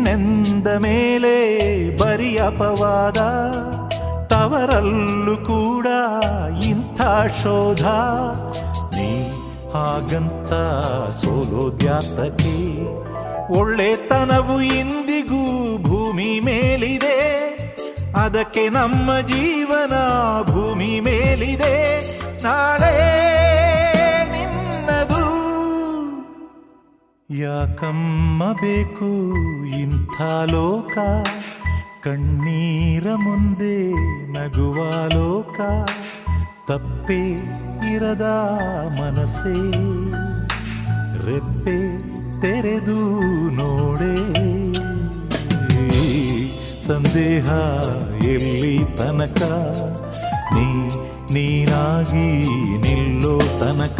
ಹೆಣ್ಣೆಂದ ಮೇಲೆ ಬರಿ ಅಪವಾದ, ತವರಲ್ಲೂ ಕೂಡ ಇಂಥ ಶೋಧ. ನೀ ಹಾಗಂತ ಸೋಲೋದ್ಯಾತಕ್ಕೆ, ಒಳ್ಳೆತನವು ಇಂದಿಗೂ ಭೂಮಿ ಮೇಲಿದೆ, ಅದಕ್ಕೆ ನಮ್ಮ ಜೀವನ ಭೂಮಿ ಮೇಲಿದೆ. ನಾಳೆ ನಿನ್ನದು, ಯಾಕಮ್ಮ ಬೇಕು ಇಂಥ ಲೋಕ, ಕಣ್ಣೀರ ಮುಂದೆ ನಗುವ ಲೋಕ. ತಪ್ಪೇ ಇರದ ಮನಸ್ಸೇ ರೆಪ್ಪೆ ತೆರೆದು ನೋಡೆ, ಸಂದೇಹ ಎಲ್ಲಿ ತನಕ, ನೀನಾಗಿ ನಿಲ್ಲೋ ತನಕ.